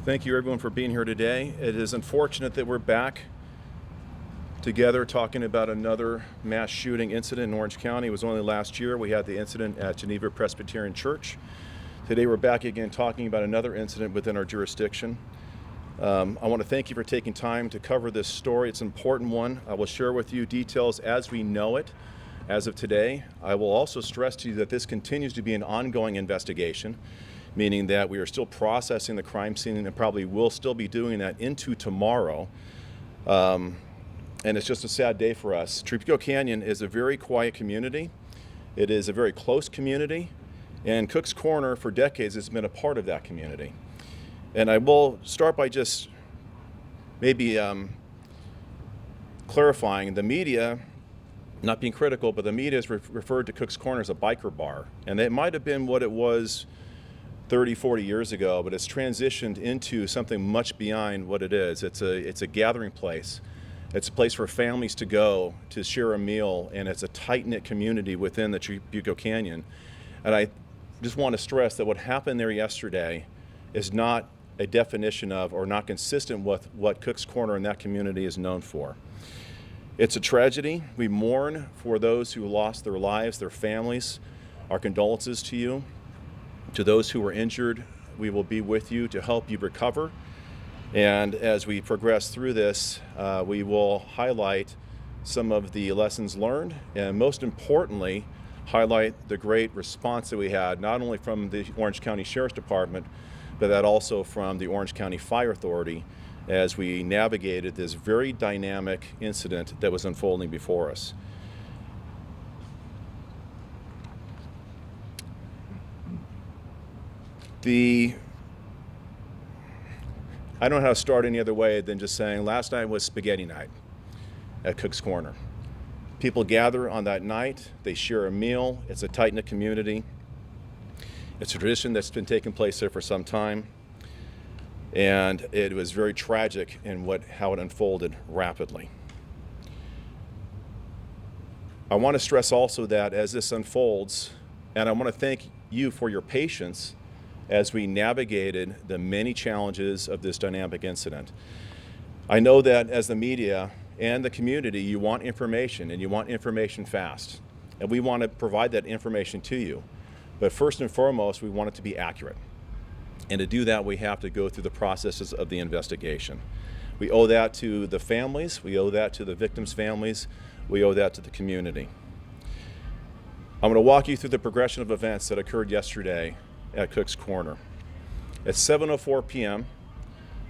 Thank you everyone for being here today. It is unfortunate that we're back together talking about another mass shooting incident in Orange County. It was only last year we had the incident at Geneva Presbyterian Church. Today we're back again talking about another incident within our jurisdiction. I want to thank you for taking time to cover this story. It's an important one. I will share with you details as we know it as of today. I will also stress to you that this continues to be an ongoing investigation, meaning that we are still processing the crime scene and probably will still be doing that into tomorrow. And it's just a sad day for us. Trabuco Canyon is a very quiet community. It is a very close community, and Cook's Corner for decades has been a part of that community. And I will start by just maybe clarifying the media, not being critical, but the media has referred to Cook's Corner as a biker bar. And it might have been what it was 30, 40 years ago, but it's transitioned into something much beyond what it is. It's a gathering place. It's a place for families to go to share a meal, and it's a tight-knit community within the Trabuco Canyon. And I just want to stress that what happened there yesterday is not a definition of or not consistent with what Cook's Corner in that community is known for. It's a tragedy. We mourn for those who lost their lives, their families. Our condolences to you. To those who were injured, we will be with you to help you recover. And as we progress through this, we will highlight some of the lessons learned, and most importantly, highlight the great response that we had, not only from the Orange County Sheriff's Department, but that also from the Orange County Fire Authority as we navigated this very dynamic incident that was unfolding before us. I don't know how to start any other way than just saying last night was spaghetti night at Cook's Corner. People gather on that night, they share a meal, it's a tight-knit community. It's a tradition that's been taking place there for some time, and it was very tragic in how it unfolded rapidly. I want to stress also that as this unfolds, and I want to thank you for your patience as we navigated the many challenges of this dynamic incident. I know that as the media and the community, you want information, and you want information fast. And we want to provide that information to you. But first and foremost, we want it to be accurate. And to do that, we have to go through the processes of the investigation. We owe that to the families, we owe that to the victims' families, we owe that to the community. I'm going to walk you through the progression of events that occurred yesterday at Cook's Corner. At 7:04 p.m.,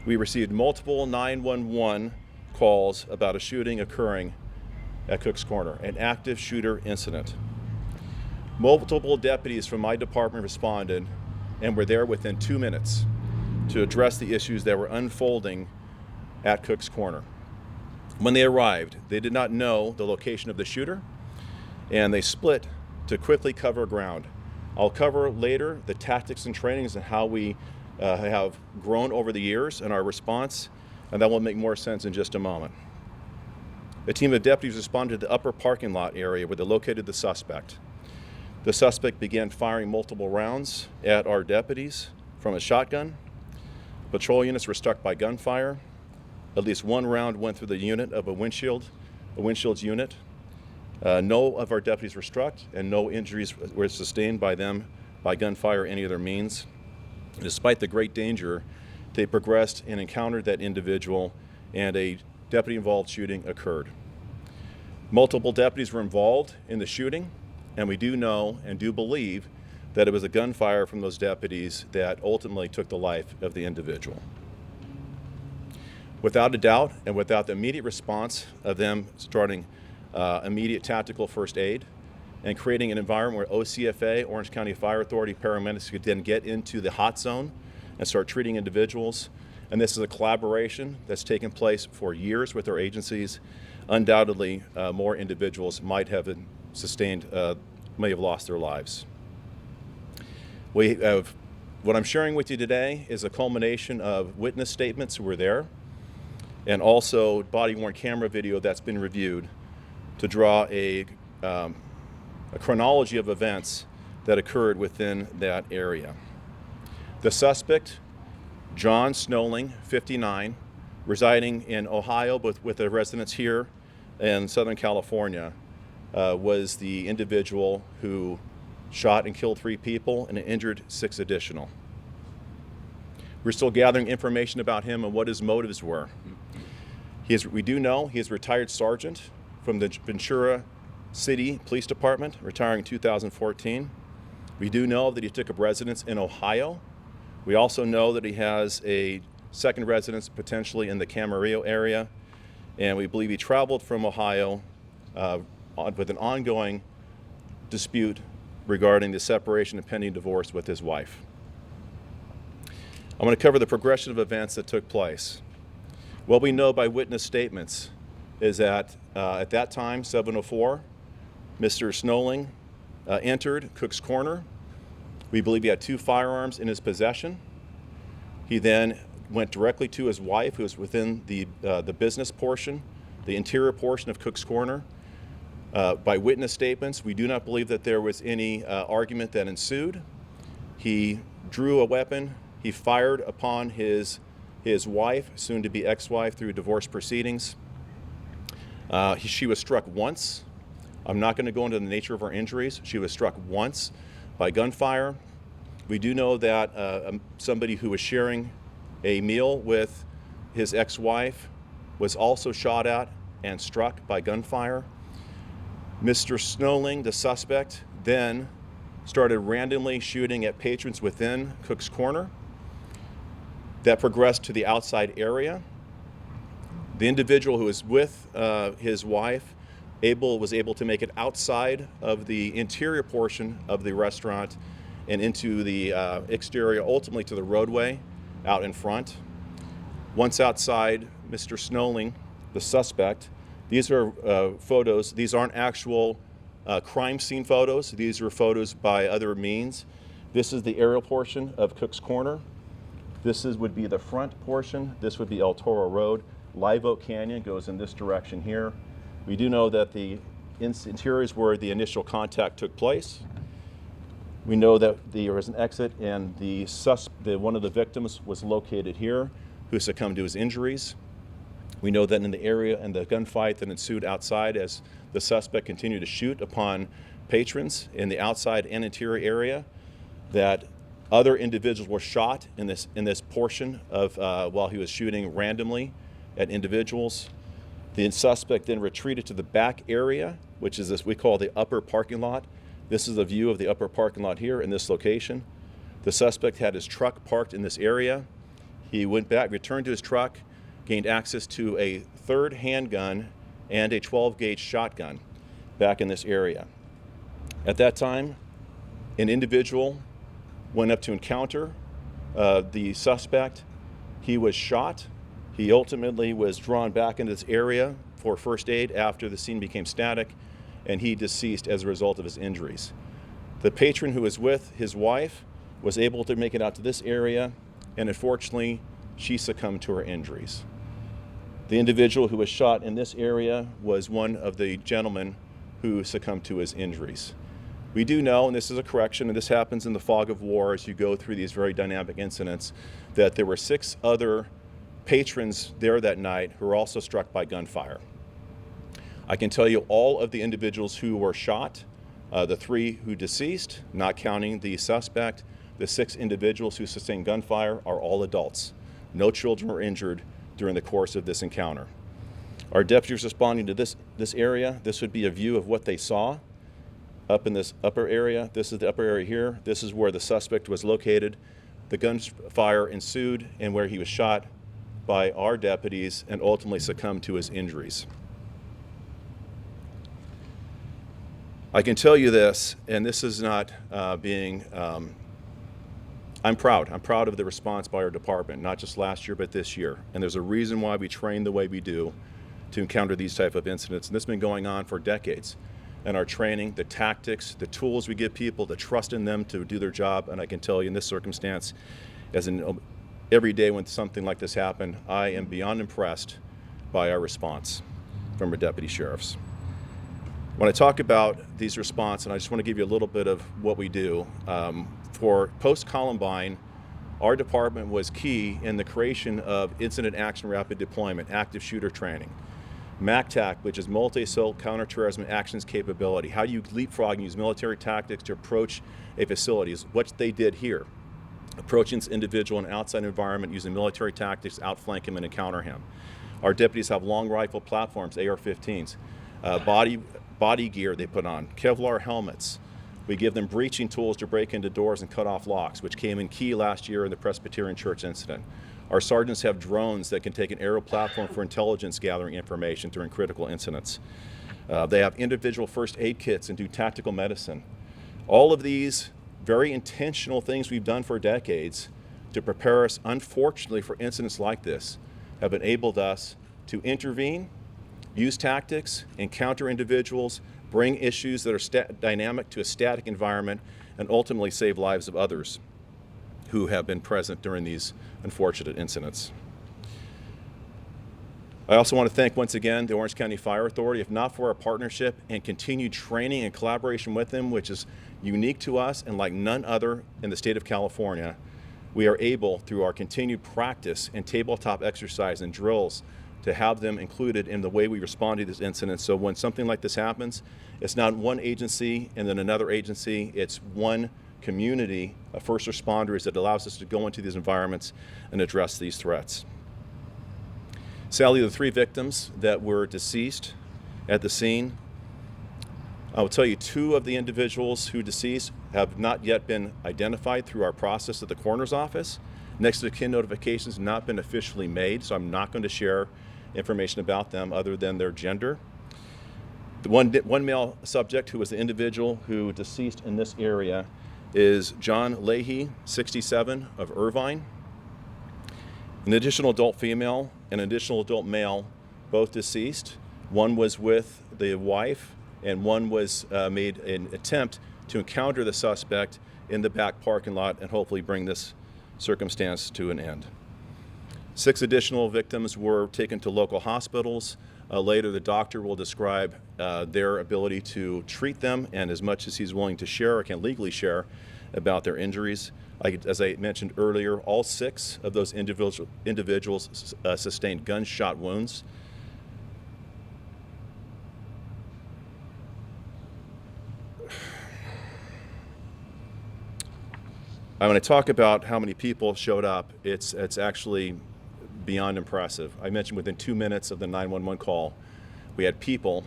we received multiple 911 calls about a shooting occurring at Cook's Corner, an active shooter incident. Multiple deputies from my department responded and were there within 2 minutes to address the issues that were unfolding at Cook's Corner. When they arrived, they did not know the location of the shooter, and they split to quickly cover ground. I'll cover later the tactics and trainings and how we have grown over the years in our response, and that will make more sense in just a moment. A team of deputies responded to the upper parking lot area where they located the suspect. The suspect began firing multiple rounds at our deputies from a shotgun. Patrol units were struck by gunfire. At least one round went through the unit of a windshield's unit. No of our deputies were struck, and no injuries were sustained by them by gunfire or any other means. Despite the great danger, they progressed and encountered that individual, and a deputy-involved shooting occurred. Multiple deputies were involved in the shooting, and we do know and do believe that it was a gunfire from those deputies that ultimately took the life of the individual. Without a doubt, and without the immediate response of them starting immediate tactical first aid and creating an environment where OCFA, Orange County Fire Authority, paramedics could then get into the hot zone and start treating individuals. And this is a collaboration that's taken place for years with our agencies. Undoubtedly, more individuals might have lost their lives. What I'm sharing with you today is a culmination of witness statements who were there, and also body-worn camera video that's been reviewed to draw a chronology of events that occurred within that area. The suspect John Snowling, 59, residing in Ohio with a residence here in Southern California, was the individual who shot and killed 3 people and injured 6 additional. We're still gathering information about him and what his motives were. We do know he is a retired sergeant from the Ventura City Police Department, retiring in 2014. We do know that he took up residence in Ohio. We also know that he has a second residence potentially in the Camarillo area, and we believe he traveled from Ohio with an ongoing dispute regarding the separation and pending divorce with his wife. I'm going to cover the progression of events that took place. What we know by witness statements is that at that time, 7:04, Mr. Snowling entered Cook's Corner. We believe he had 2 firearms in his possession. He then went directly to his wife, who was within the business portion, the interior portion of Cook's Corner. By witness statements, we do not believe that there was any argument that ensued. He drew a weapon. He fired upon his wife, soon to be ex-wife, through divorce proceedings. She was struck once. I'm not going to go into the nature of her injuries. She was struck once by gunfire. We do know that somebody who was sharing a meal with his ex-wife was also shot at and struck by gunfire. Mr. Snowling, the suspect, then started randomly shooting at patrons within Cook's Corner. That progressed to the outside area. The individual who was with his wife was able to make it outside of the interior portion of the restaurant and into the exterior, ultimately to the roadway out in front. Once outside, Mr. Snowling, the suspect, these are photos. These aren't actual crime scene photos. These are photos by other means. This is the aerial portion of Cook's Corner. This would be the front portion. This would be El Toro Road. Live Oak Canyon goes in this direction here. We do know that the interior is where the initial contact took place. We know that there was an exit, and one of the victims was located here, who succumbed to his injuries. We know that in the area and the gunfight that ensued outside, as the suspect continued to shoot upon patrons in the outside and interior area, that other individuals were shot in this portion of while he was shooting randomly at individuals. The suspect then retreated to the back area, which is this we call the upper parking lot. This is a view of the upper parking lot here in this location. The suspect had his truck parked in this area. He went back, returned to his truck, gained access to a 3rd handgun and a 12-gauge shotgun back in this area. At that time, an individual went up to encounter the suspect. He was shot. He ultimately was drawn back into this area for first aid after the scene became static, and he deceased as a result of his injuries. The patron who was with his wife was able to make it out to this area, and unfortunately, she succumbed to her injuries. The individual who was shot in this area was one of the gentlemen who succumbed to his injuries. We do know, and this is a correction, and this happens in the fog of war as you go through these very dynamic incidents, that there were 6 other patrons there that night who were also struck by gunfire. I can tell you all of the individuals who were shot, the 3 who deceased, not counting the suspect, the 6 individuals who sustained gunfire are all adults. No children were injured during the course of this encounter. Our deputies responding to this area, this would be a view of what they saw up in this upper area. This is the upper area here. This is where the suspect was located. The gunfire ensued and where he was shot by our deputies and ultimately succumbed to his injuries. I can tell you this, and this is not I'm proud. I'm proud of the response by our department, not just last year, but this year. And there's a reason why we train the way we do to encounter these type of incidents. And this has been going on for decades. And our training, the tactics, the tools we give people, the trust in them to do their job. And I can tell you in this circumstance, as in every day when something like this happened, I am beyond impressed by our response from our deputy sheriffs. When I talk about these response, and I just want to give you a little bit of what we do, for post-Columbine, our department was key in the creation of Incident Action Rapid Deployment, active shooter training. MACTAC, which is Multi-Assault Counterterrorism Actions Capability. How do you leapfrog and use military tactics to approach a facility is what they did here. Approaching this individual in an outside environment using military tactics, outflank him and encounter him. Our deputies have long rifle platforms, AR-15s, body gear they put on, Kevlar helmets. We give them breaching tools to break into doors and cut off locks, which came in key last year in the Presbyterian Church incident. Our sergeants have drones that can take an aerial platform for intelligence gathering information during critical incidents. They have individual first aid kits and do tactical medicine. All of these very intentional things we've done for decades to prepare us, unfortunately, for incidents like this have enabled us to intervene, use tactics, encounter individuals, bring issues that are dynamic to a static environment, and ultimately save lives of others who have been present during these unfortunate incidents. I also want to thank once again the Orange County Fire Authority. If not for our partnership and continued training and collaboration with them, which is unique to us and like none other in the state of California, we are able, through our continued practice and tabletop exercise and drills, to have them included in the way we respond to this incident. So when something like this happens, it's not one agency and then another agency, it's one community of first responders that allows us to go into these environments and address these threats. Sadly, the 3 victims that were deceased at the scene, I will tell you 2 of the individuals who deceased have not yet been identified through our process at the coroner's office. Next of kin notifications have not been officially made, so I'm not going to share information about them other than their gender. The one male subject who was the individual who deceased in this area is John Leahy, 67, of Irvine. An additional adult female and an additional adult male, both deceased. One was with the wife, and one was made an attempt to encounter the suspect in the back parking lot and hopefully bring this circumstance to an end. 6 additional victims were taken to local hospitals. Later, the doctor will describe their ability to treat them and as much as he's willing to share or can legally share about their injuries. As I mentioned earlier, all 6 of those individuals sustained gunshot wounds. I'm going to talk about how many people showed up. It's actually beyond impressive. I mentioned within 2 minutes of the 911 call, we had people,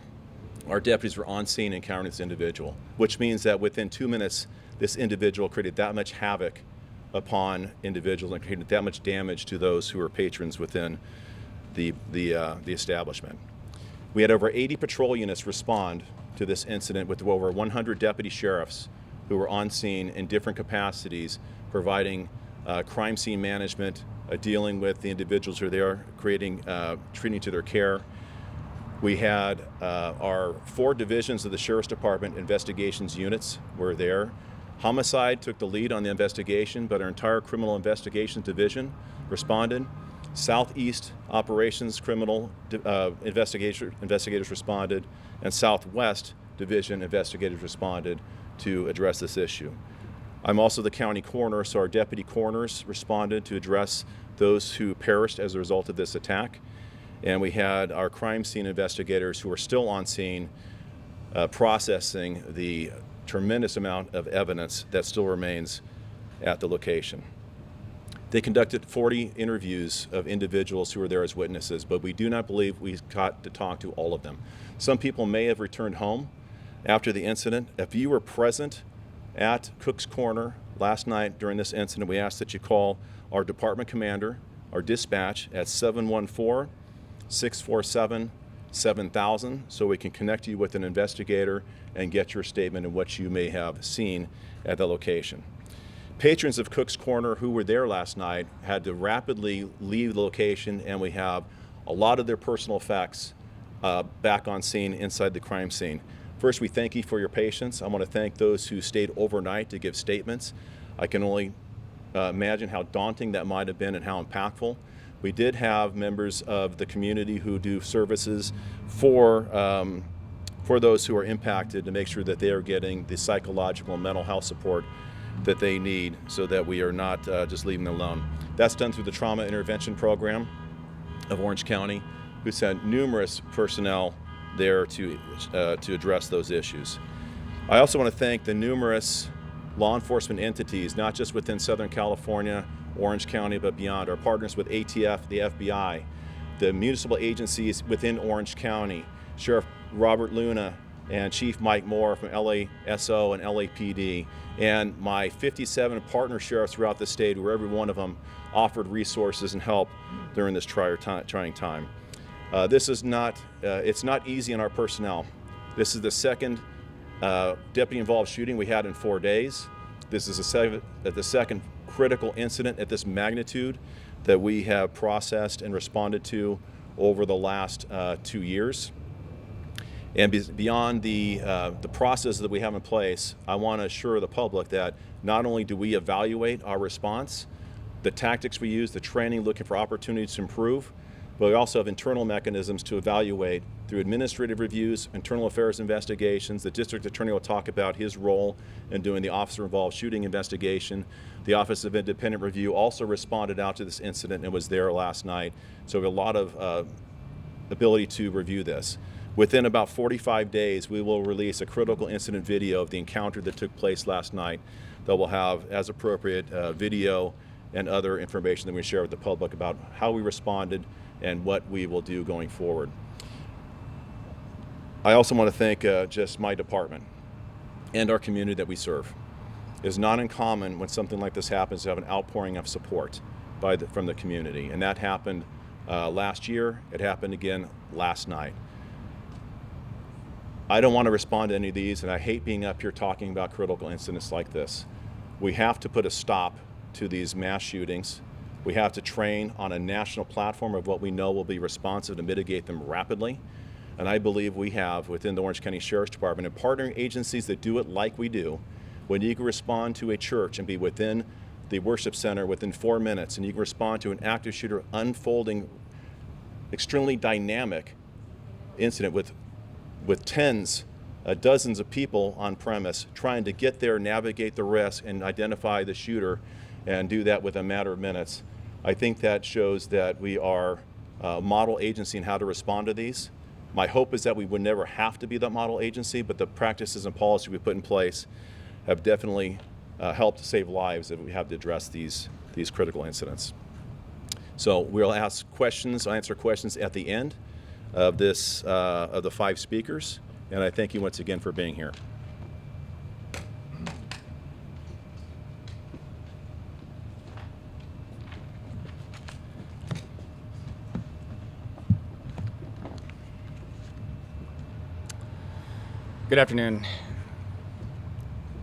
our deputies were on scene encountering this individual, which means that within 2 minutes, this individual created that much havoc upon individuals and created that much damage to those who were patrons within the establishment. We had over 80 patrol units respond to this incident with over 100 deputy sheriffs who were on scene in different capacities, providing crime scene management, dealing with the individuals who are there, treating to their care. We had our 4 divisions of the Sheriff's Department investigations units were there. Homicide took the lead on the investigation, but our entire criminal investigations division responded. Southeast operations criminal investigators responded, and Southwest division investigators responded to address this issue. I'm also the county coroner, so our deputy coroners responded to address those who perished as a result of this attack. And we had our crime scene investigators who are still on scene processing the tremendous amount of evidence that still remains at the location. They conducted 40 interviews of individuals who were there as witnesses, but we do not believe we got to talk to all of them. Some people may have returned home after the incident. If you were present at Cook's Corner last night during this incident, we ask that you call our department commander, our dispatch at 714-647-7000 so we can connect you with an investigator and get your statement of what you may have seen at the location. Patrons of Cook's Corner who were there last night had to rapidly leave the location, and we have a lot of their personal effects back on scene inside the crime scene. First, we thank you for your patience. I want to thank those who stayed overnight to give statements. I can only imagine how daunting that might have been and how impactful. We did have members of the community who do services for those who are impacted to make sure that they are getting the psychological and mental health support that they need so that we are not just leaving them alone. That's done through the Trauma Intervention Program of Orange County, who sent numerous personnel there to address those issues. I also want to thank the numerous law enforcement entities, not just within Southern California, Orange County, but beyond. Our partners with ATF, the FBI, the municipal agencies within Orange County, Sheriff Robert Luna and Chief Mike Moore from LASO and LAPD, and my 57 partner sheriffs throughout the state, where every one of them offered resources and help during this trying time. This is not, it's not easy on our personnel. This is the second deputy-involved shooting we had in 4 days. This is the second critical incident at this magnitude that we have processed and responded to over the last 2 years. And beyond the process that we have in place, I want to assure the public that not only do we evaluate our response, the tactics we use, the training, looking for opportunities to improve, but we also have internal mechanisms to evaluate through administrative reviews, internal affairs investigations. The district attorney will talk about his role in doing the officer-involved shooting investigation. The Office of Independent Review also responded out to this incident and was there last night. So we have a lot of ability to review this. Within about 45 days, we will release a critical incident video of the encounter that took place last night that will have, as appropriate, video and other information that we share with the public about how we responded and what we will do going forward. I also want to thank just my department and our community that we serve. It is not uncommon when something like this happens to have an outpouring of support from the community, and that happened last year. It happened again last night. I don't want to respond to any of these, and I hate being up here talking about critical incidents like this. We have to put a stop to these mass shootings. We have to train on a national platform of what we know will be responsive to mitigate them rapidly. And I believe we have, within the Orange County Sheriff's Department and partnering agencies that do it like we do, when you can respond to a church and be within the worship center within 4 minutes, and you can respond to an active shooter unfolding extremely dynamic incident with tens, dozens of people on premise trying to get there, navigate the risk, and identify the shooter, and do that within a matter of minutes. I think that shows that we are a model agency in how to respond to these. My hope is that we would never have to be that model agency, but the practices and policy we put in place have definitely helped save lives if we have to address these critical incidents. So we'll answer questions at the end of this of the 5 speakers, and I thank you once again for being here. Good afternoon.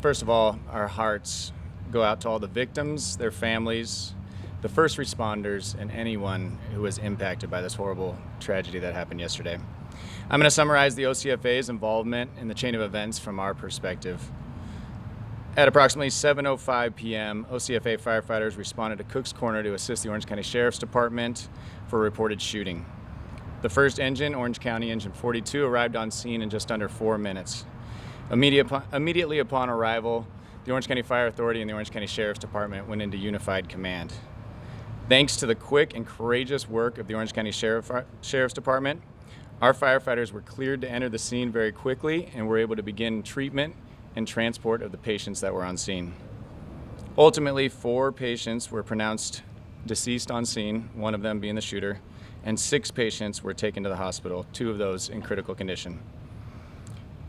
First of all, our hearts go out to all the victims, their families, the first responders, and anyone who was impacted by this horrible tragedy that happened yesterday. I'm going to summarize the OCFA's involvement in the chain of events from our perspective. At approximately 7:05 p.m., OCFA firefighters responded to Cook's Corner to assist the Orange County Sheriff's Department for a reported shooting. The first engine, Orange County Engine 42, arrived on scene in just under 4 minutes. Immediately upon arrival, the Orange County Fire Authority and the Orange County Sheriff's Department went into unified command. Thanks to the quick and courageous work of the Orange County Sheriff's Department, our firefighters were cleared to enter the scene very quickly and were able to begin treatment and transport of the patients that were on scene. Ultimately, 4 patients were pronounced deceased on scene, one of them being the shooter, and 6 patients were taken to the hospital, 2 of those in critical condition.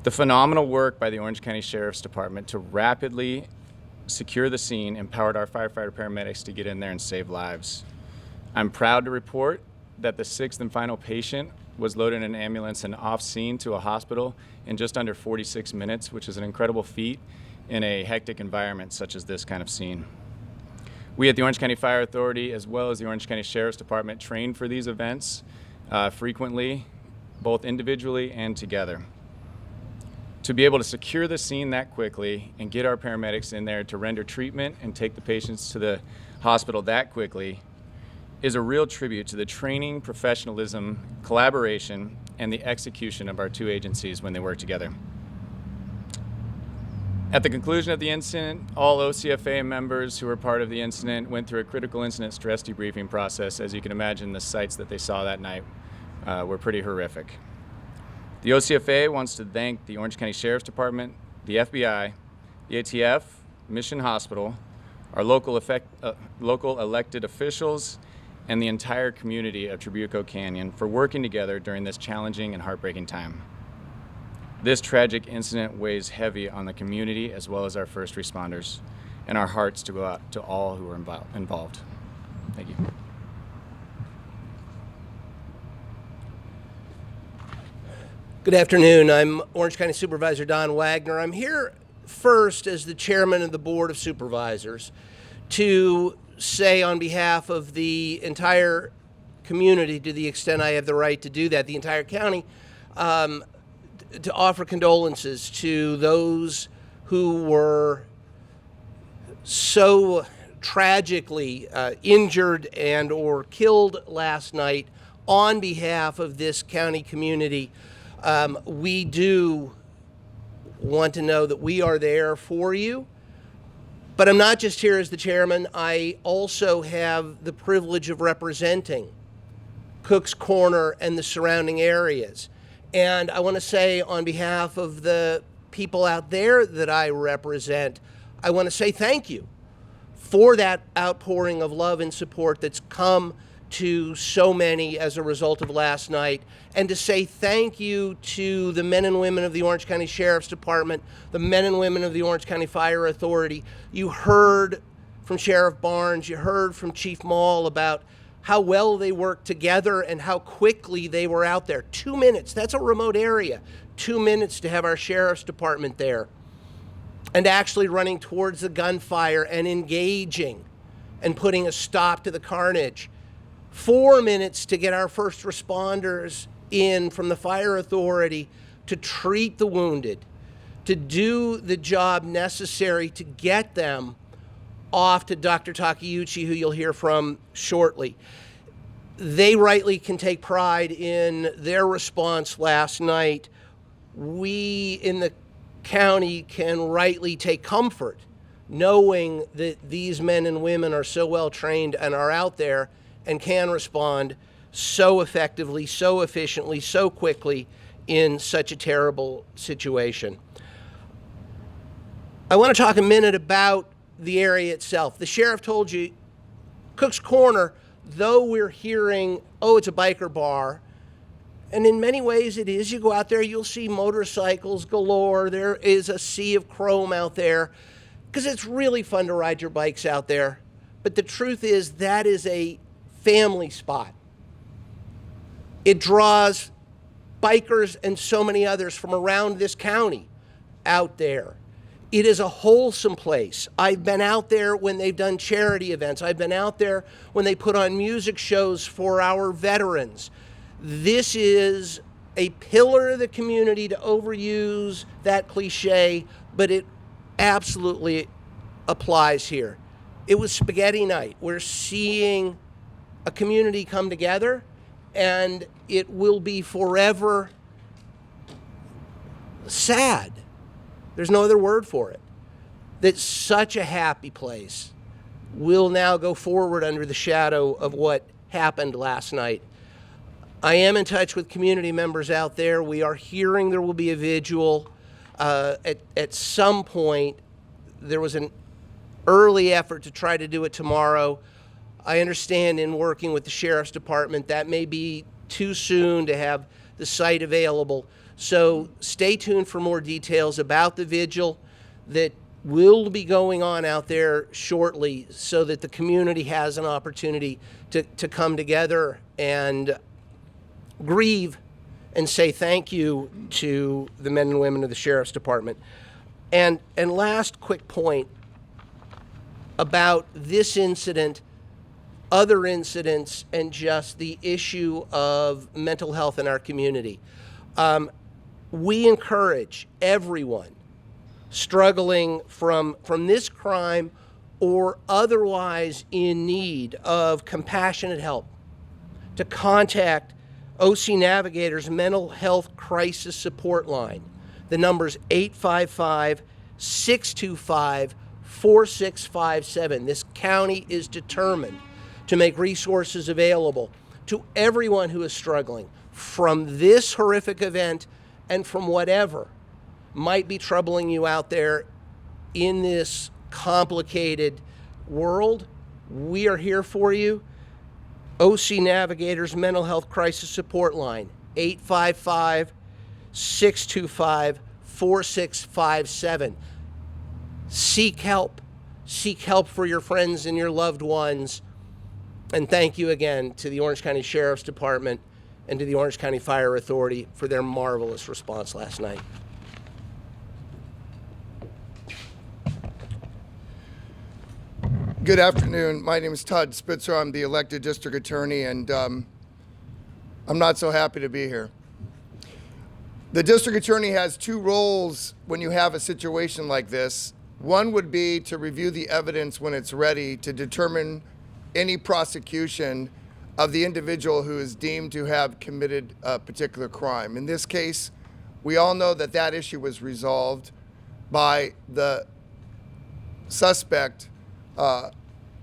The phenomenal work by the Orange County Sheriff's Department to rapidly secure the scene empowered our firefighter paramedics to get in there and save lives. I'm proud to report that the 6th and final patient was loaded in an ambulance and off scene to a hospital in just under 46 minutes, which is an incredible feat in a hectic environment such as this kind of scene. We at the Orange County Fire Authority, as well as the Orange County Sheriff's Department, train for these events frequently, both individually and together. To be able to secure the scene that quickly and get our paramedics in there to render treatment and take the patients to the hospital that quickly is a real tribute to the training, professionalism, collaboration, and the execution of our 2 agencies when they work together. At the conclusion of the incident, all OCFA members who were part of the incident went through a critical incident stress debriefing process. As you can imagine, the sights that they saw that night were pretty horrific. The OCFA wants to thank the Orange County Sheriff's Department, the FBI, the ATF, Mission Hospital, our local elected officials, and the entire community of Trabuco Canyon for working together during this challenging and heartbreaking time. This tragic incident weighs heavy on the community as well as our first responders, and our hearts to go out to all who were involved. Thank you. Good afternoon. I'm Orange County Supervisor Don Wagner. I'm here first as the chairman of the Board of Supervisors to say on behalf of the entire community, to the extent I have the right to do that, the entire county, to offer condolences to those who were so tragically injured and or killed last night on behalf of this county community. We do want to know that we are there for you. But I'm not just here as the chairman. I also have the privilege of representing Cook's Corner and the surrounding areas. And I want to say on behalf of the people out there that I represent, I want to say thank you for that outpouring of love and support that's come to so many as a result of last night, and to say thank you to the men and women of the Orange County Sheriff's Department, the men and women of the Orange County Fire Authority. You heard from Sheriff Barnes, you heard from Chief Mall about how well they worked together and how quickly they were out there. 2 minutes, that's a remote area. 2 minutes to have our Sheriff's Department there and actually running towards the gunfire and engaging and putting a stop to the carnage. 4 minutes to get our first responders in from the fire authority to treat the wounded, to do the job necessary to get them off to Dr. Takeuchi, who you'll hear from shortly. They rightly can take pride in their response last night. We in the county can rightly take comfort knowing that these men and women are so well trained and are out there and can respond so effectively, so efficiently, so quickly in such a terrible situation. I want to talk a minute about the area itself. The sheriff told you, Cook's Corner, though we're hearing, oh, it's a biker bar, and in many ways it is. You go out there, you'll see motorcycles galore. There is a sea of chrome out there because it's really fun to ride your bikes out there. But the truth is that is a family spot. It draws bikers and so many others from around this county out there. It is a wholesome place. I've been out there when they've done charity events. I've been out there when they put on music shows for our veterans. This is a pillar of the community, to overuse that cliche, but it absolutely applies here. It was spaghetti night. We're seeing a community come together, and it will be forever sad. There's no other word for it. That such a happy place will now go forward under the shadow of what happened last night. I am in touch with community members out there. We are hearing there will be a vigil. At some point, there was an early effort to try to do it tomorrow. I understand in working with the Sheriff's Department that may be too soon to have the site available. So stay tuned for more details about the vigil that will be going on out there shortly, so that the community has an opportunity to come together and grieve and say thank you to the men and women of the Sheriff's Department. And last quick point about this incident, other incidents, and just the issue of mental health in our community. We encourage everyone struggling from this crime or otherwise in need of compassionate help to contact OC Navigator's Mental Health Crisis Support Line. The number's 855 625-4657. This county is determined to make resources available to everyone who is struggling from this horrific event and from whatever might be troubling you out there in this complicated world. We are here for you. OC Navigators Mental Health Crisis Support Line, 855-625-4657. Seek help. Seek help for your friends and your loved ones. And thank you again to the Orange County Sheriff's Department and to the Orange County Fire Authority for their marvelous response last night. Good afternoon. My name is Todd Spitzer. I'm the elected district attorney, and I'm not so happy to be here. The district attorney has two roles when you have a situation like this. One would be to review the evidence when it's ready to determine any prosecution of the individual who is deemed to have committed a particular crime. In this case, we all know that that issue was resolved by the suspect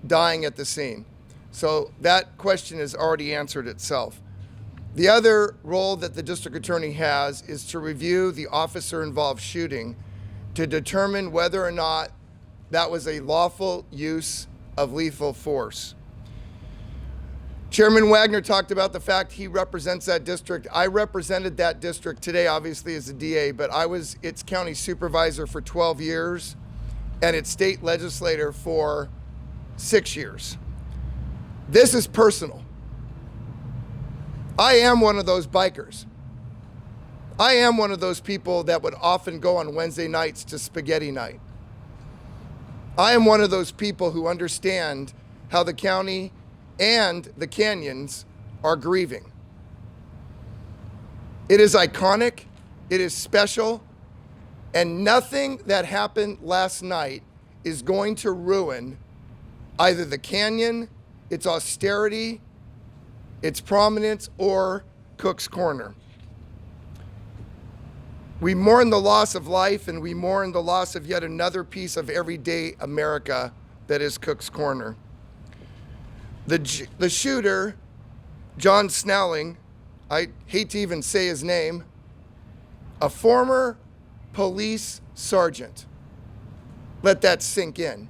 dying at the scene. So that question has already answered itself. The other role that the district attorney has is to review the officer-involved shooting to determine whether or not that was a lawful use of lethal force. Chairman Wagner talked about the fact he represents that district. I represented that district today, obviously, as a DA, but I was its county supervisor for 12 years and its state legislator for 6 years. This is personal. I am one of those bikers. I am one of those people that would often go on Wednesday nights to spaghetti night. I am one of those people who understand how the county and the canyons are grieving. It is iconic, it is special, and nothing that happened last night is going to ruin either the canyon, its austerity, its prominence, or Cook's Corner. We mourn the loss of life, and we mourn the loss of yet another piece of everyday America that is Cook's Corner. The shooter, John Snelling, I hate to even say his name, a former police sergeant. Let that sink in.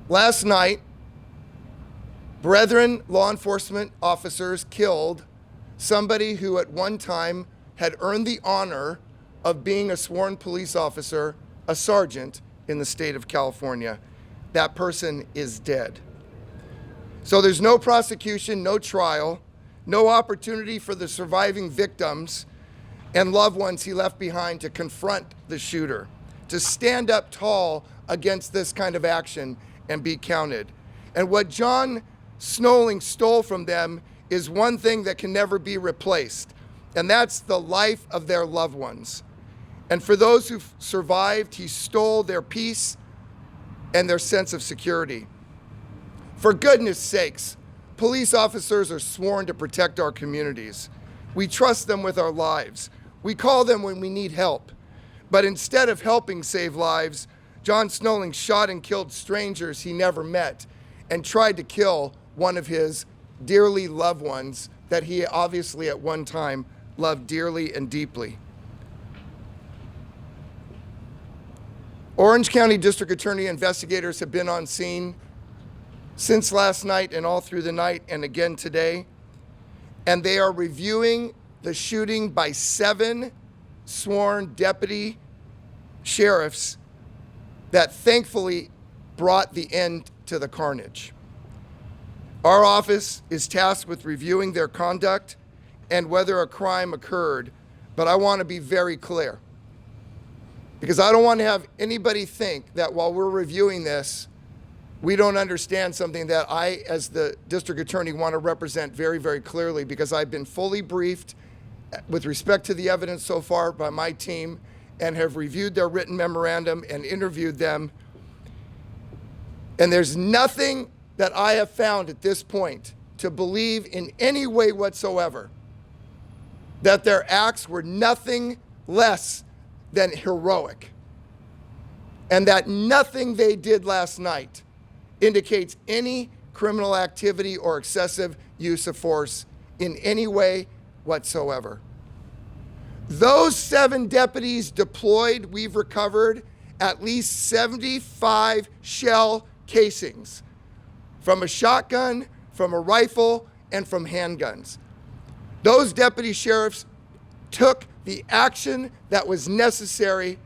Last night, brethren law enforcement officers killed somebody who at one time had earned the honor of being a sworn police officer, a sergeant in the state of California. That person is dead. So there's no prosecution, no trial, no opportunity for the surviving victims and loved ones he left behind to confront the shooter, to stand up tall against this kind of action and be counted. And what John Snelling stole from them is one thing that can never be replaced, and that's the life of their loved ones. And for those who survived, he stole their peace and their sense of security. For goodness sakes, police officers are sworn to protect our communities. We trust them with our lives. We call them when we need help. But instead of helping save lives, John Snelling shot and killed strangers he never met and tried to kill one of his dearly loved ones that he obviously at one time loved dearly and deeply. Orange County District Attorney investigators have been on scene since last night and all through the night and again today, and they are reviewing the shooting by 7 sworn deputy sheriffs that thankfully brought the end to the carnage. Our office is tasked with reviewing their conduct and whether a crime occurred, but I want to be very clear, because I don't want to have anybody think that while we're reviewing this, we don't understand something that I, as the district attorney, want to represent very, very clearly, because I've been fully briefed with respect to the evidence so far by my team and have reviewed their written memorandum and interviewed them. And there's nothing that I have found at this point to believe in any way whatsoever that their acts were nothing less than heroic. and that nothing they did last night indicates any criminal activity or excessive use of force in any way whatsoever. Those 7 deputies deployed, we've recovered at least 75 shell casings from a shotgun, from a rifle, and from handguns. Those deputy sheriffs took the action that was necessary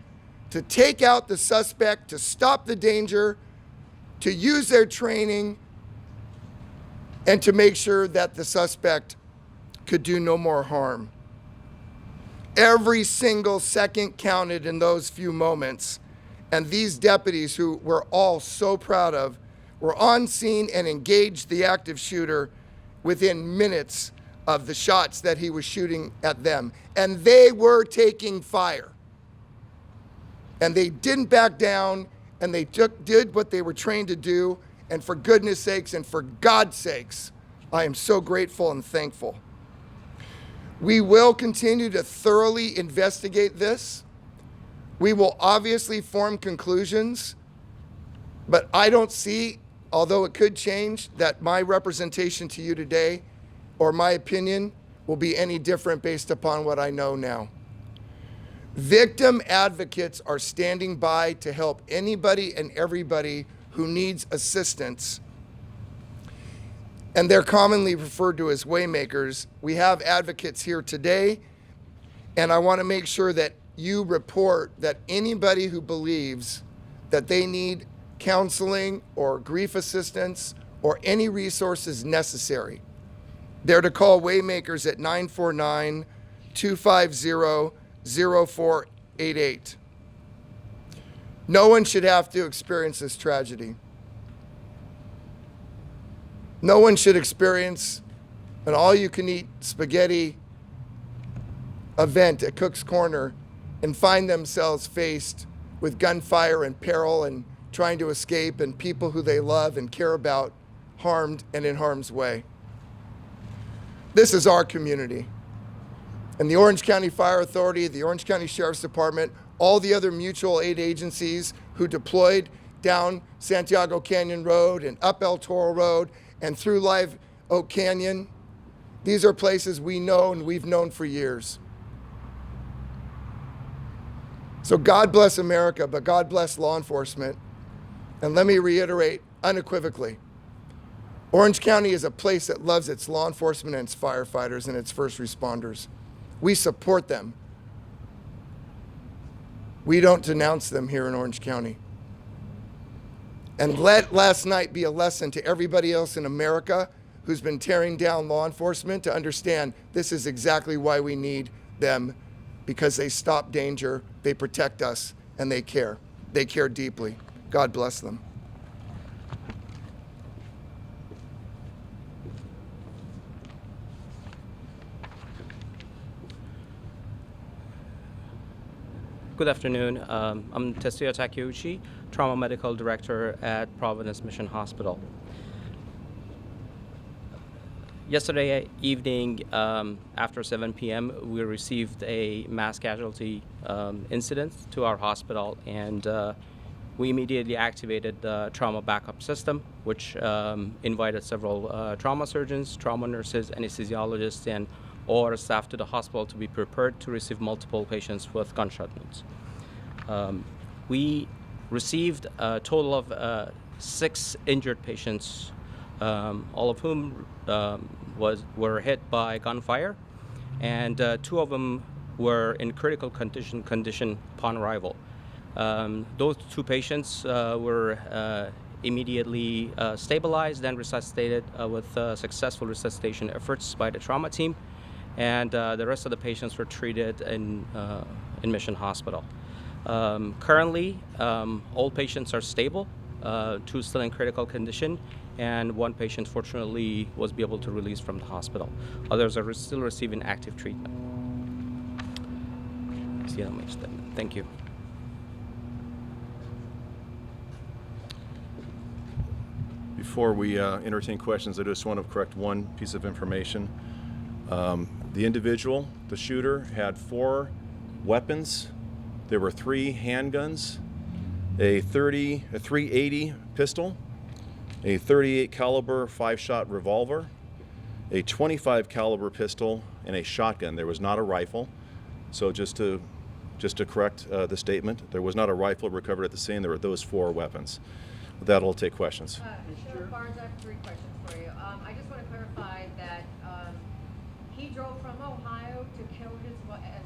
to take out the suspect, to stop the danger, to use their training, and to make sure that the suspect could do no more harm. Every single second counted in those few moments, and these deputies, who we're all so proud of, were on scene and engaged the active shooter within minutes of the shots that he was shooting at them. And they were taking fire. And they didn't back down, and they did what they were trained to do. And for goodness sakes and for God's sakes, I am so grateful and thankful. We will continue to thoroughly investigate this. We will obviously form conclusions, but I don't see, although it could change, that my representation to you today or my opinion will be any different based upon what I know now. Victim advocates are standing by to help anybody and everybody who needs assistance, and they're commonly referred to as waymakers. We have advocates here today, and I want to make sure that you report that anybody who believes that they need counseling or grief assistance or any resources necessary, they're to call Waymakers at 949-250-0488. No one should have to experience this tragedy. No one should experience an all-you-can-eat spaghetti event at Cook's Corner and find themselves faced with gunfire and peril and trying to escape, and people who they love and care about harmed and in harm's way. This is our community. And the Orange County Fire Authority, the Orange County Sheriff's Department, all the other mutual aid agencies who deployed down Santiago Canyon Road and up El Toro Road and through Live Oak Canyon, these are places we know and we've known for years. So God bless America, but God bless law enforcement. And let me reiterate unequivocally, Orange County is a place that loves its law enforcement and its firefighters and its first responders. We support them. We don't denounce them here in Orange County. And let last night be a lesson to everybody else in America who's been tearing down law enforcement to understand this is exactly why we need them, because they stop danger, they protect us, and they care. They care deeply. God bless them. Good afternoon. I'm Tetsuya Takeuchi, Trauma Medical Director at Providence Mission Hospital. Yesterday evening, after 7 p.m., we received a mass casualty incident to our hospital, and we immediately activated the trauma backup system, which invited several trauma surgeons, trauma nurses, anesthesiologists, and all our staff to the hospital to be prepared to receive multiple patients with gunshot wounds. We received a total of 6 injured patients, all of whom were hit by gunfire, and 2 of them were in critical condition upon arrival. Those 2 patients were immediately stabilized and resuscitated with successful resuscitation efforts by the trauma team, and the rest of the patients were treated in Mission Hospital. Currently, all patients are stable, 2 still in critical condition, and 1 patient fortunately was able to release from the hospital. Others are still receiving active treatment. Thank you. Before we entertain questions, I just want to correct one piece of information. The individual, the shooter, had 4 weapons. There were 3 handguns a 380 pistol, a 38 caliber 5-shot revolver, a 25 caliber pistol, and a shotgun. There was not a rifle. So just to correct the statement, there was not a rifle recovered at the scene. There were those 4 weapons. With that, I'll take questions. Sheriff Barnes, I have 3 questions for you. I just want to clarify that he drove from Ohio to kill his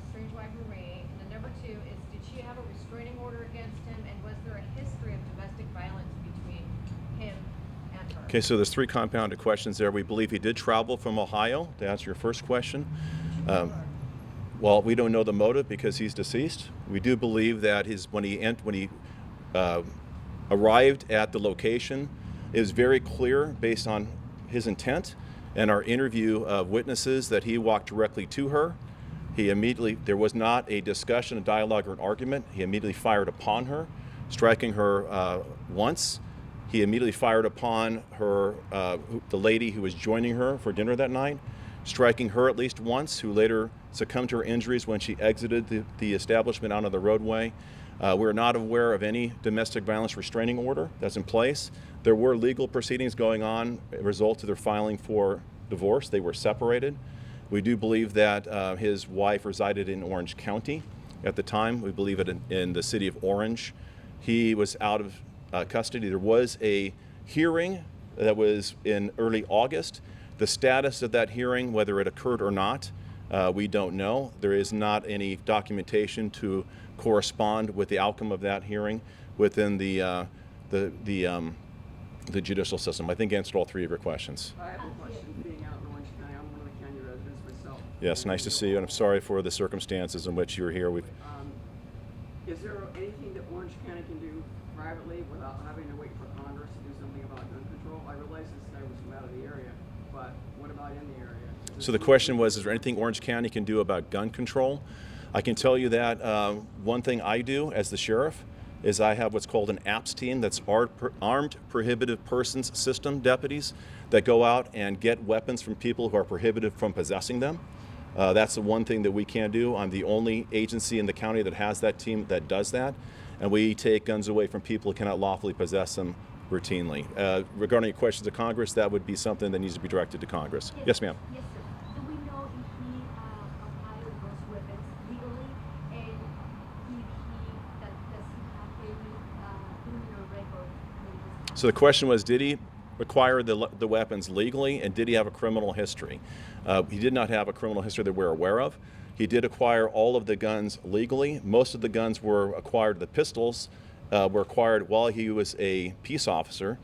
estranged wife, Marie. And then number 2 is, did she have a restraining order against him, and was there a history of domestic violence between him and her? Okay, so there's 3 compounded questions there. We believe he did travel from Ohio, to answer your first question. Well, we don't know the motive because he's deceased. We do believe that when he arrived at the location, it was very clear based on his intent and our interview of witnesses that he walked directly to her. There was not a discussion, a dialogue, or an argument. He immediately fired upon her, striking her once. He immediately fired upon her, the lady who was joining her for dinner that night, striking her at least once, who later succumbed to her injuries when she exited the establishment out on the roadway. We're not aware of any domestic violence restraining order that's in place. There were legal proceedings going on as a result of their filing for divorce. They were separated. We do believe that his wife resided in Orange County at the time. We believe it in the city of Orange. He was out of custody. There was a hearing that was in early August. The status of that hearing, whether it occurred or not, we don't know. There is not any documentation to correspond with the outcome of that hearing within the judicial system. I think I answered all 3 of your questions. I have a question. Being out in Orange County, I'm one of the county residents myself. Yes, nice to see you, and I'm sorry for the circumstances in which you were here. Is there anything that Orange County can do privately without having to wait for Congress to do something about gun control? I realize this guy was from out of the area, but what about in the area? So the question was, is there anything Orange County can do about gun control? I can tell you that one thing I do as the sheriff is I have what's called an APS team, that's Armed Prohibited Persons System deputies that go out and get weapons from people who are prohibited from possessing them. That's the one thing that we can do. I'm the only agency in the county that has that team that does that. And we take guns away from people who cannot lawfully possess them routinely. Regarding your questions to Congress, that would be something that needs to be directed to Congress. Yes, ma'am. Yes, sir. Do we know if he acquired those weapons legally, and if does he have any criminal record? So the question was, did he acquire the weapons legally, and did he have a criminal history? He did not have a criminal history that we're aware of. He did acquire all of the guns legally. Most of the guns were acquired, the pistols were acquired while he was a peace officer.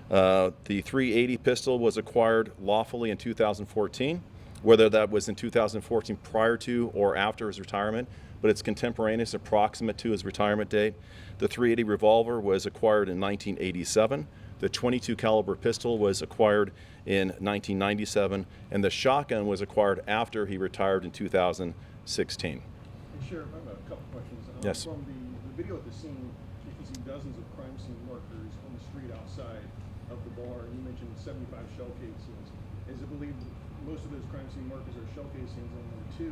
The 380 pistol was acquired lawfully in 2014, whether that was in 2014 prior to or after his retirement, but it's contemporaneous, approximate to his retirement date. The 380 revolver was acquired in 1987. The 22 caliber pistol was acquired in 1997, and the shotgun was acquired after he retired in 2016. Hey, Sheriff, I have a couple questions. Yes. From the video at the scene, you can see dozens of crime scene markers on the street outside of the bar, and you mentioned 75 shell casings. Is it believed most of those crime scene markers are shell casings? And number 2,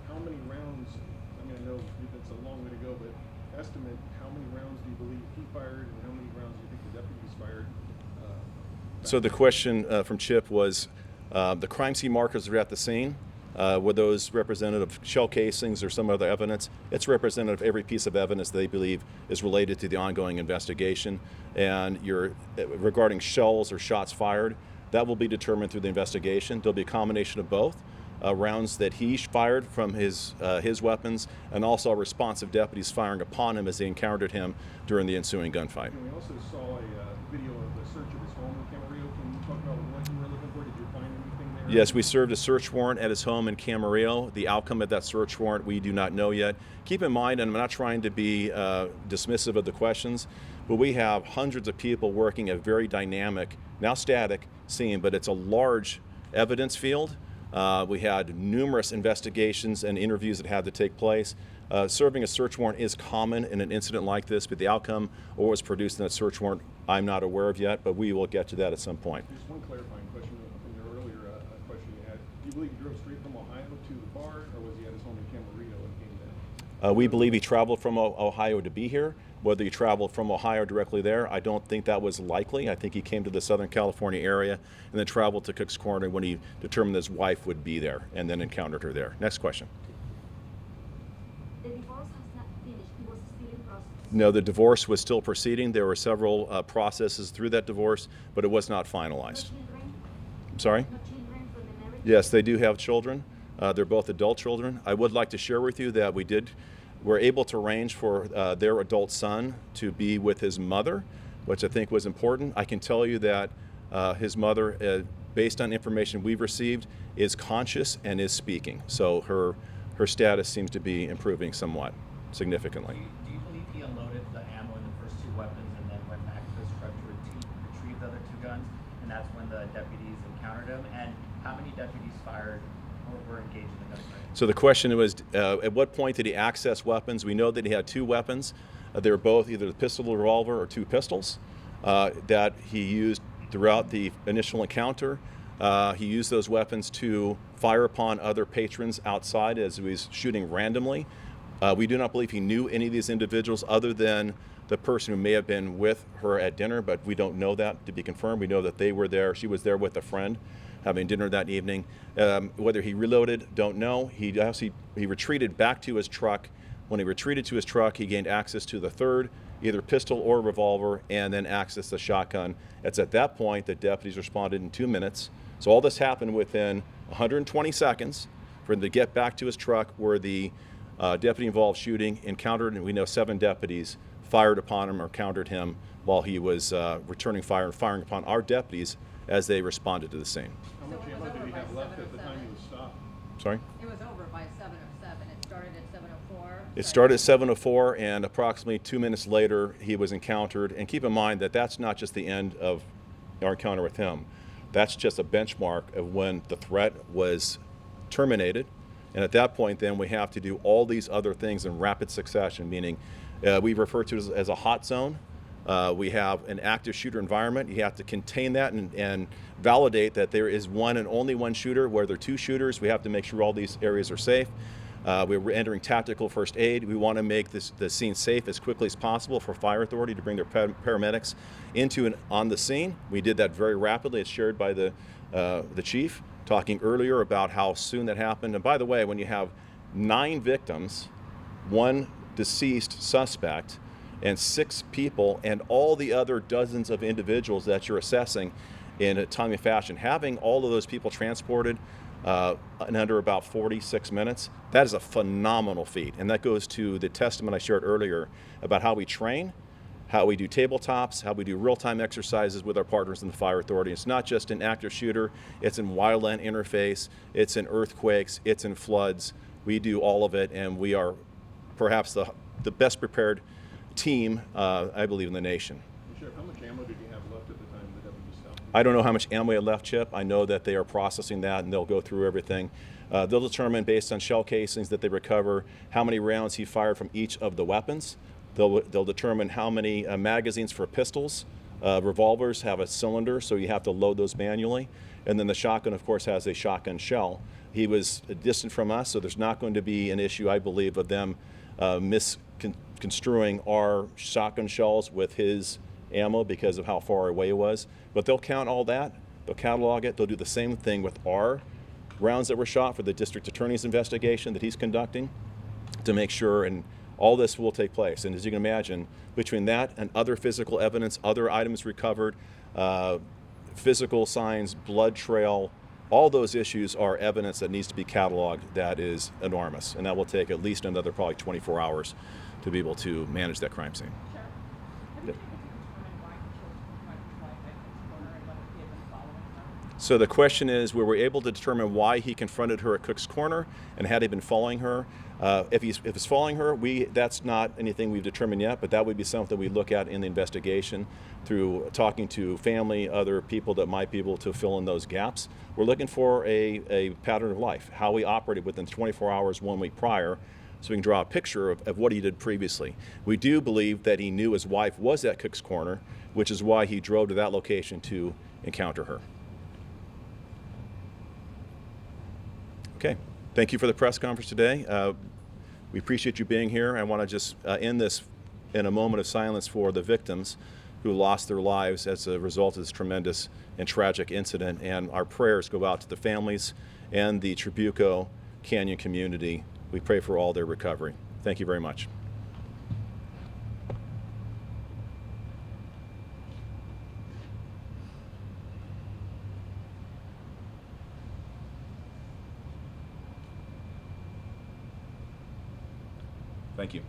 how many rounds, I mean, I know it's a long way to go, but estimate how many rounds do you believe he fired, and how many rounds do you think the deputies fired? So the question from Chip was, the crime scene markers are at the scene. Were those representative of shell casings or some other evidence? It's representative of every piece of evidence they believe is related to the ongoing investigation. And regarding shells or shots fired, that will be determined through the investigation. There'll be a combination of both. Rounds that he fired from his weapons, and also a response of deputies firing upon him as they encountered him during the ensuing gunfight. And we also saw a video of the search of his home in Camarillo. Can you talk about what you were looking for? Did you find anything there? Yes, we served a search warrant at his home in Camarillo. The outcome of that search warrant we do not know yet. Keep in mind, and I'm not trying to be dismissive of the questions, but we have hundreds of people working a very dynamic, now static scene, but it's a large evidence field. We had numerous investigations and interviews that had to take place. Serving a search warrant is common in an incident like this, but the outcome or what was produced in that search warrant I'm not aware of yet, but we will get to that at some point. Just one clarifying question from your earlier question you had. Do you believe he drove straight from Ohio to the bar, or was he at his home in Camarillo when he came We believe he traveled from Ohio to be here. Whether he traveled from Ohio directly there, I don't think that was likely. I think he came to the Southern California area and then traveled to Cook's Corner when he determined his wife would be there and then encountered her there. Next question. The divorce has not finished. It was still in process. No, the divorce was still proceeding. There were several processes through that divorce, but it was not finalized. No children? I'm sorry? No children from the marriage? Yes, they do have children. They're both adult children. I would like to share with you that we're able to arrange for their adult son to be with his mother, which I think was important. I can tell you that his mother, based on information we've received, is conscious and is speaking. So her status seems to be improving somewhat, significantly. Do you believe he unloaded the ammo in the first two weapons and then went back to his truck to retrieve the other two guns, and that's when the deputies encountered him? And how many deputies fired or were engaged in the gunfight? So the question was, at what point did he access weapons? We know that he had two weapons. They were both either the pistol or revolver or two pistols that he used throughout the initial encounter. He used those weapons to fire upon other patrons outside as he was shooting randomly. We do not believe he knew any of these individuals other than the person who may have been with her at dinner, but we don't know that to be confirmed. We know that they were there. She was there with a friend having dinner that evening. Whether he reloaded, don't know. He retreated back to his truck. When he retreated to his truck, he gained access to the third, either pistol or revolver, and then accessed the shotgun. It's at that point that deputies responded in 2 minutes. So all this happened within 120 seconds for him to get back to his truck where the deputy involved shooting encountered, and we know 7 deputies fired upon him or countered him while he was returning fire and firing upon our deputies as they responded to the scene. How much ammo did he have left at the time he was stopped? Sorry? It was over by 7:07. It started at 7:04. It started at 7:04, and approximately 2 minutes later, he was encountered. And keep in mind that that's not just the end of our encounter with him. That's just a benchmark of when the threat was terminated. And at that point, then we have to do all these other things in rapid succession, meaning we refer to it as a hot zone. We have an active shooter environment. You have to contain that and validate that there is one and only one shooter. Where there are two shooters, we have to make sure all these areas are safe. We're entering tactical first aid. We want to make the scene safe as quickly as possible for fire authority to bring their paramedics into and on the scene. We did that very rapidly. It's shared by the chief, talking earlier about how soon that happened. And by the way, when you have 9 victims, 1 deceased suspect, and 6 people, and all the other dozens of individuals that you're assessing in a timely fashion, having all of those people transported in under about 46 minutes, that is a phenomenal feat. And that goes to the testament I shared earlier about how we train, how we do tabletops, how we do real-time exercises with our partners in the fire authority. It's not just an active shooter, it's in wildland interface, it's in earthquakes, it's in floods. We do all of it, and we are perhaps the best prepared team, I believe, in the nation. Sheriff, how much ammo did you have left at the time the deputy stopped? I don't know how much ammo he had left, Chip. I know that they are processing that, and they'll go through everything. They'll determine, based on shell casings that they recover, how many rounds he fired from each of the weapons. They'll determine how many magazines for pistols. Revolvers have a cylinder, so you have to load those manually. And then the shotgun, of course, has a shotgun shell. He was distant from us, so there's not going to be an issue, I believe, of them misconstruing our shotgun shells with his ammo because of how far away it was. But they'll count all that, they'll catalog it, they'll do the same thing with our rounds that were shot for the district attorney's investigation that he's conducting to make sure, and all this will take place. And as you can imagine, between that and other physical evidence, other items recovered, physical signs, blood trail, all those issues are evidence that needs to be cataloged that is enormous. And that will take at least another probably 24 hours to be able to manage that crime scene. Sheriff, have you been able to determine why he chose to fight at Cook's Corner and whether he had been following her? So the question is, were we able to determine why he confronted her at Cook's Corner, and had he been following her? If he's following her, that's not anything we've determined yet, but that would be something we look at in the investigation through talking to family, other people that might be able to fill in those gaps. We're looking for a pattern of life, how he operated within 24 hours 1 week prior, so we can draw a picture of what he did previously. We do believe that he knew his wife was at Cook's Corner, which is why he drove to that location to encounter her. Okay, thank you for the press conference today. We appreciate you being here. I want to just end this in a moment of silence for the victims who lost their lives as a result of this tremendous and tragic incident. And our prayers go out to the families and the Trabuco Canyon community. We pray for all their recovery. Thank you very much. Thank you.